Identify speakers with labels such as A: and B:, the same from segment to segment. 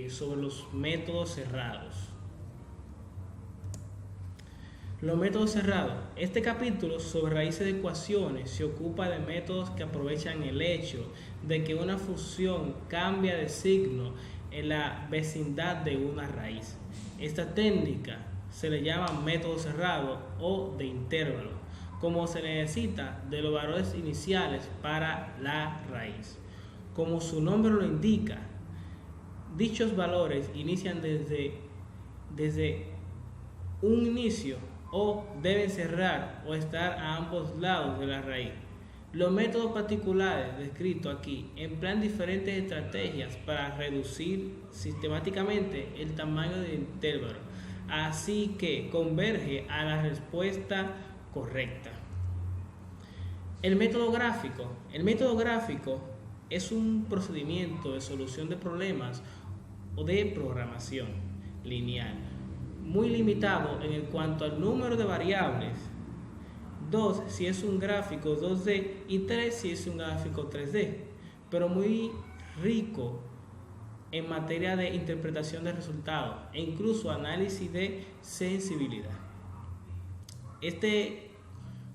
A: Sobre los métodos cerrados. Los métodos cerrados. Este capítulo sobre raíces de ecuaciones se ocupa de métodos que aprovechan el hecho de que una función cambia de signo en la vecindad de una raíz. Esta técnica se le llama método cerrado o de intervalo, como se necesita de los valores iniciales para la raíz. Como su nombre lo indica, dichos valores inician desde un inicio o deben cerrar o estar a ambos lados de la raíz. Los métodos particulares descritos aquí emplean diferentes estrategias para reducir sistemáticamente el tamaño del intervalo, así que converge a la respuesta correcta. El método gráfico. El método gráfico es un procedimiento de solución de problemas o de programación lineal muy limitado en cuanto al número de variables, 2 si es un gráfico 2D y 3 si es un gráfico 3D, pero muy rico en materia de interpretación de resultados e incluso análisis de sensibilidad. Este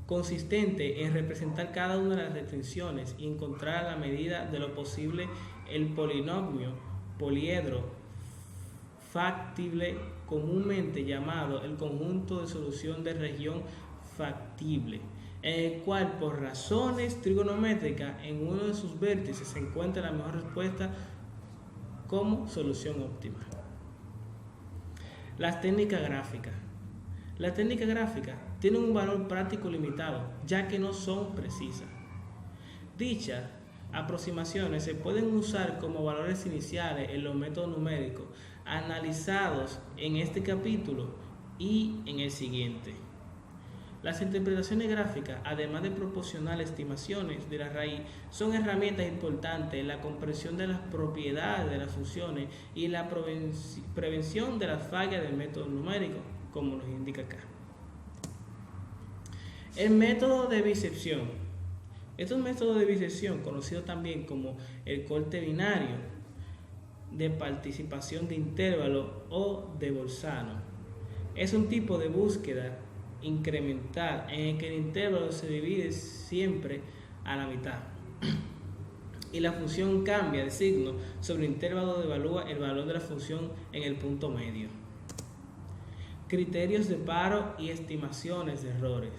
A: consistente en representar cada una de las restricciones y encontrar a la medida de lo posible el polinomio poliedro factible, comúnmente llamado el conjunto de solución de región factible, en el cual por razones trigonométricas en uno de sus vértices se encuentra la mejor respuesta como solución óptima. Las técnicas gráficas. Las técnicas gráficas tienen un valor práctico limitado, ya que no son precisas. Dichas aproximaciones se pueden usar como valores iniciales en los métodos numéricos analizados en este capítulo y en el siguiente. Las interpretaciones gráficas, además de proporcionar estimaciones de la raíz, son herramientas importantes en la comprensión de las propiedades de las funciones y la prevención de las fallas del método numérico, como nos indica acá. El método de bisección. Este es un método de bisección conocido también como el corte binario de participación de intervalo o de Bolzano. Es un tipo de búsqueda incremental en el que el intervalo se divide siempre a la mitad y la función cambia de signo sobre el intervalo de evalúa el valor de la función en el punto medio. Criterios de paro y estimaciones de errores.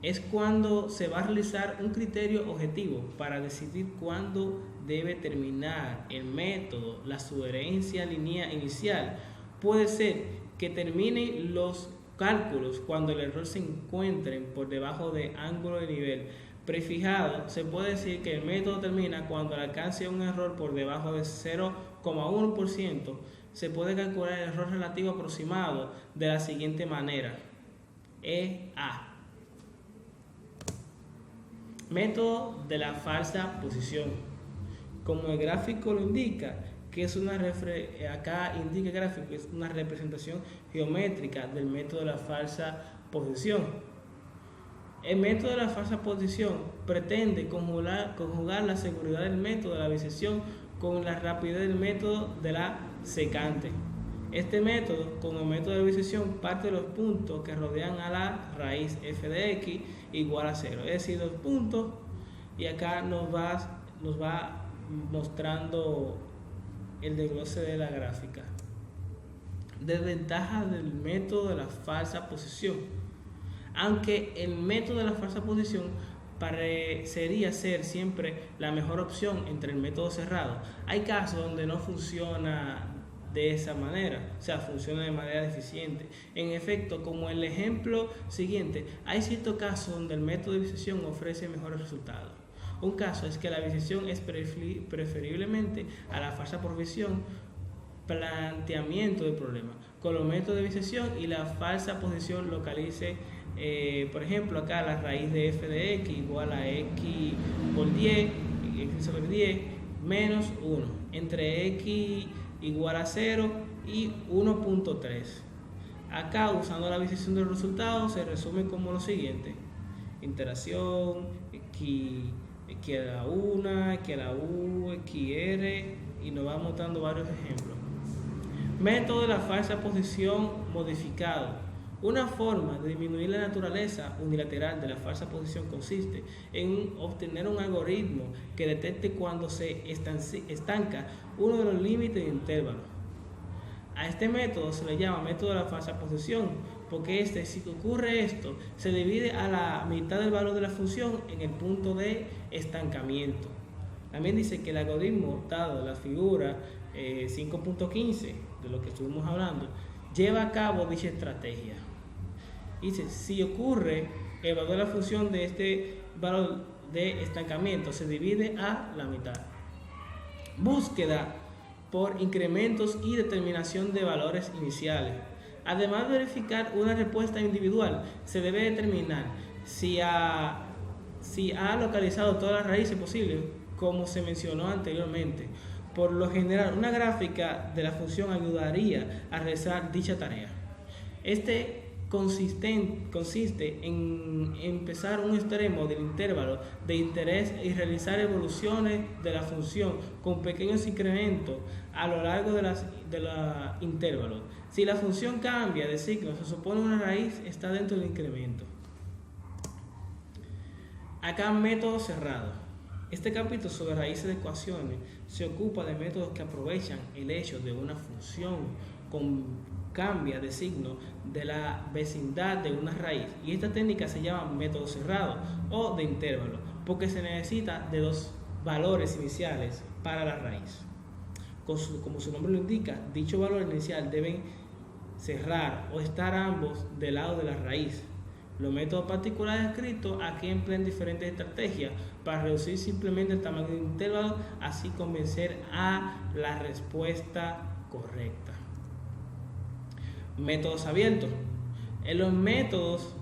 A: Es cuando se va a realizar un criterio objetivo para decidir cuándo debe terminar el método. La sugerencia lineal inicial puede ser que terminen los cálculos cuando el error se encuentre por debajo de ángulo de nivel prefijado. Se puede decir que el método termina cuando alcance un error por debajo de 0,1%. Se puede calcular el error relativo aproximado de la siguiente manera: EA. Método de la falsa posición. Como el gráfico lo indica, que es acá indica el gráfico, es una representación geométrica del método de la falsa posición. El método de la falsa posición pretende conjugar la seguridad del método de la bisección con la rapidez del método de la secante. Este método, con el método de bisección, parte de los puntos que rodean a la raíz f de x igual a 0. Es decir, los puntos, y acá nos va mostrando el desglose de la gráfica. Desventajas del método de la falsa posición. Aunque el método de la falsa posición parecería ser siempre la mejor opción entre el método cerrado, hay casos donde no funciona de esa manera, o sea, funciona de manera deficiente. En efecto, como el ejemplo siguiente, hay ciertos casos donde el método de bisección ofrece mejores resultados. Un caso es que la bisección es preferiblemente a la falsa posición planteamiento del problema. Con los métodos de bisección y la falsa posición localice, por ejemplo, acá la raíz de f de x igual a x por 10, x sobre 10 menos 1, entre x igual a 0 y 1.3. Acá, usando la bisección del resultado, se resume como lo siguiente: interacción, x a la 1, x a la u, xr, y nos va mostrando varios ejemplos. Método de la falsa posición modificado. Una forma de disminuir la naturaleza unilateral de la falsa posición consiste en obtener un algoritmo que detecte cuando se estanca uno de los límites de intervalo. A este método se le llama método de la falsa posición, porque si ocurre esto, se divide a la mitad del valor de la función en el punto de estancamiento. También dice que el algoritmo, dado la figura 5.15 de lo que estuvimos hablando, lleva a cabo dicha estrategia. Dice, si ocurre el valor de la función de este valor de estancamiento, se divide a la mitad. Búsqueda por incrementos y determinación de valores iniciales. Además de verificar una respuesta individual, se debe determinar si ha localizado todas las raíces posibles, como se mencionó anteriormente. Por lo general, una gráfica de la función ayudaría a realizar dicha tarea. Este consiste en empezar un extremo del intervalo de interés y realizar evoluciones de la función con pequeños incrementos a lo largo de los intervalos. Si la función cambia de signo, se supone una raíz está dentro del incremento. Acá método cerrado. Este capítulo sobre raíces de ecuaciones se ocupa de métodos que aprovechan el hecho de una función con cambia de signo de la vecindad de una raíz, y esta técnica se llama método cerrado o de intervalo, porque se necesita de dos valores iniciales para la raíz. Como su nombre lo indica, dicho valor inicial deben cerrar o estar ambos del lado de la raíz. Los métodos particulares escritos aquí emplean diferentes estrategias para reducir simplemente el tamaño del intervalo, así convencer a la respuesta correcta. Métodos abiertos. En los métodos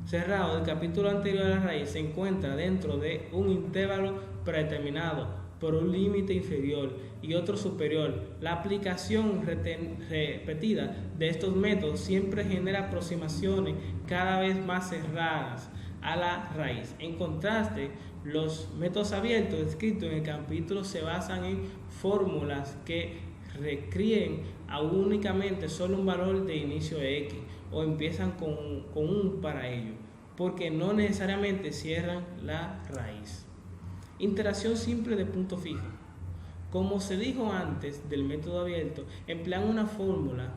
A: cerrados del capítulo anterior de la raíz se encuentra dentro de un intervalo predeterminado por un límite inferior y otro superior. La aplicación repetida de estos métodos siempre genera aproximaciones cada vez más cerradas a la raíz. En contraste, los métodos abiertos descritos en el capítulo se basan en fórmulas que requieren únicamente solo un valor de inicio de x o empiezan con un para ello, porque no necesariamente cierran la raíz. Interacción simple de punto fijo. Como se dijo antes del método abierto, emplean una fórmula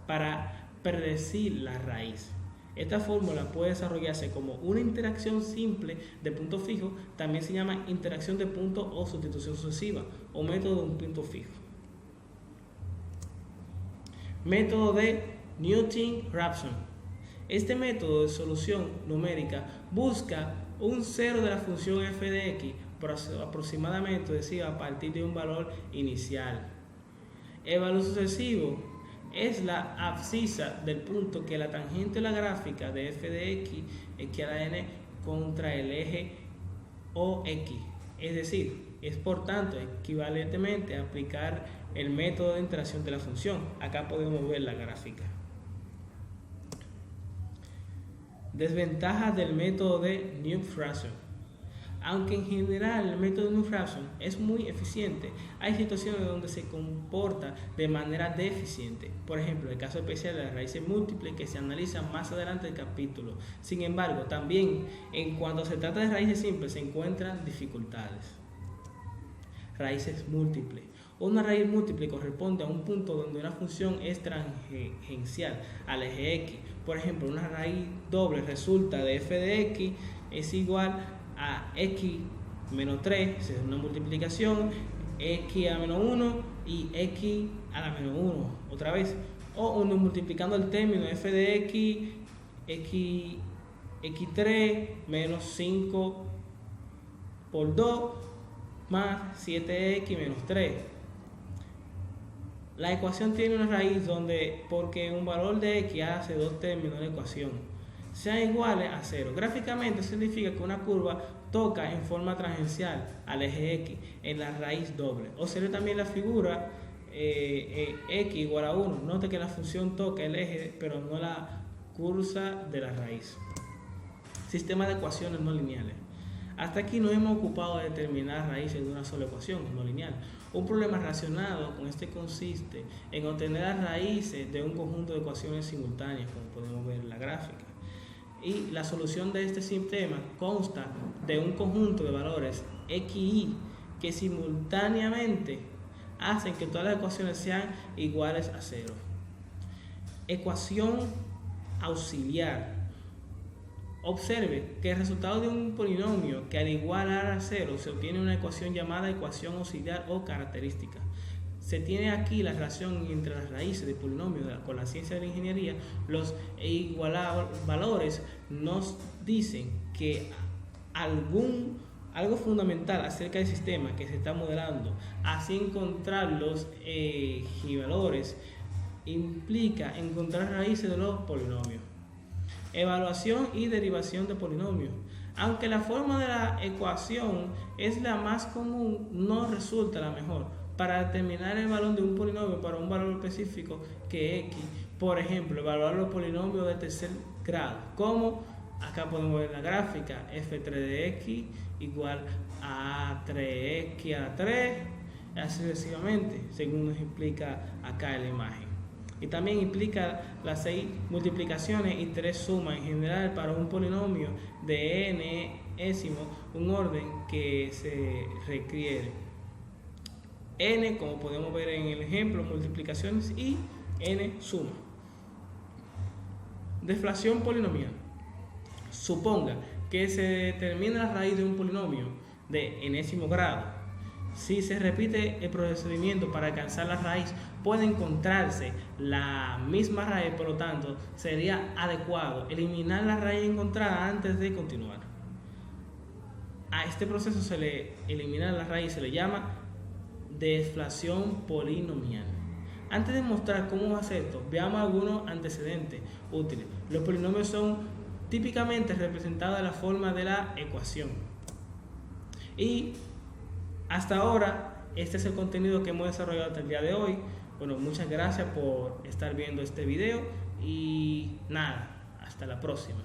A: para predecir la raíz. Esta fórmula puede desarrollarse como una interacción simple de punto fijo, también se llama interacción de punto o sustitución sucesiva o método de un punto fijo. Método de Newton-Raphson. Este método de solución numérica busca un cero de la función f de x aproximadamente, es decir, a partir de un valor inicial. El valor sucesivo es la abscisa del punto que la tangente de la gráfica de f de x equivale a n contra el eje OX. Es decir, es por tanto equivalentemente a aplicar el método de interacción de la función. Acá podemos ver la gráfica. Desventajas del método de Newton-Raphson. Aunque en general el método de Newton-Raphson es muy eficiente, hay situaciones donde se comporta de manera deficiente. Por ejemplo, el caso especial de las raíces múltiples que se analiza más adelante del capítulo. Sin embargo, también en cuanto se trata de raíces simples se encuentran dificultades. Raíces múltiples. Una raíz múltiple corresponde a un punto donde una función es tangencial al eje x. Por ejemplo, una raíz doble resulta de f de x es igual a x menos 3, es una multiplicación, x a menos 1 y x a la menos 1 otra vez. O uno multiplicando el término f de x3 menos 5 por 2 más 7x menos 3. La ecuación tiene una raíz donde, porque un valor de x hace dos términos de la ecuación, sean iguales a 0. Gráficamente significa que una curva toca en forma tangencial al eje x en la raíz doble. Observe también la figura x igual a 1. Note que la función toca el eje, pero no la curva de la raíz. Sistema de ecuaciones no lineales. Hasta aquí nos hemos ocupado de determinar raíces de una sola ecuación no lineal. Un problema relacionado con este consiste en obtener las raíces de un conjunto de ecuaciones simultáneas, como podemos ver en la gráfica. Y la solución de este sistema consta de un conjunto de valores x y que simultáneamente hacen que todas las ecuaciones sean iguales a 0. Ecuación auxiliar. Observe que el resultado de un polinomio que al igualar a 0 se obtiene una ecuación llamada ecuación auxiliar o característica. Se tiene aquí la relación entre las raíces de polinomios con la ciencia de la ingeniería. Los valores nos dicen que algo fundamental acerca del sistema que se está modelando, así encontrar los valores implica encontrar raíces de los polinomios. Evaluación y derivación de polinomios. Aunque la forma de la ecuación es la más común, no resulta la mejor para determinar el valor de un polinomio para un valor específico que x. Por ejemplo, evaluar los polinomios de tercer grado, como acá podemos ver en la gráfica, f3 de x igual a 3x a la 3, así sucesivamente, según nos explica acá en la imagen. Y también implica las 6 multiplicaciones y 3 sumas en general para un polinomio de n-ésimo, un orden que se requiere. N, como podemos ver en el ejemplo, multiplicaciones y n suma. Deflación polinomial. Suponga que se determina la raíz de un polinomio de enésimo grado. Si se repite el procedimiento para alcanzar la raíz, puede encontrarse la misma raíz, por lo tanto, sería adecuado eliminar la raíz encontrada antes de continuar. A este proceso se le elimina la raíz, se le llama deflación polinomial. Antes de mostrar cómo hacer esto, veamos algunos antecedentes útiles. Los polinomios son típicamente representados de la forma de la ecuación. Y hasta ahora, este es el contenido que hemos desarrollado hasta el día de hoy. Bueno, muchas gracias por estar viendo este video y nada, hasta la próxima.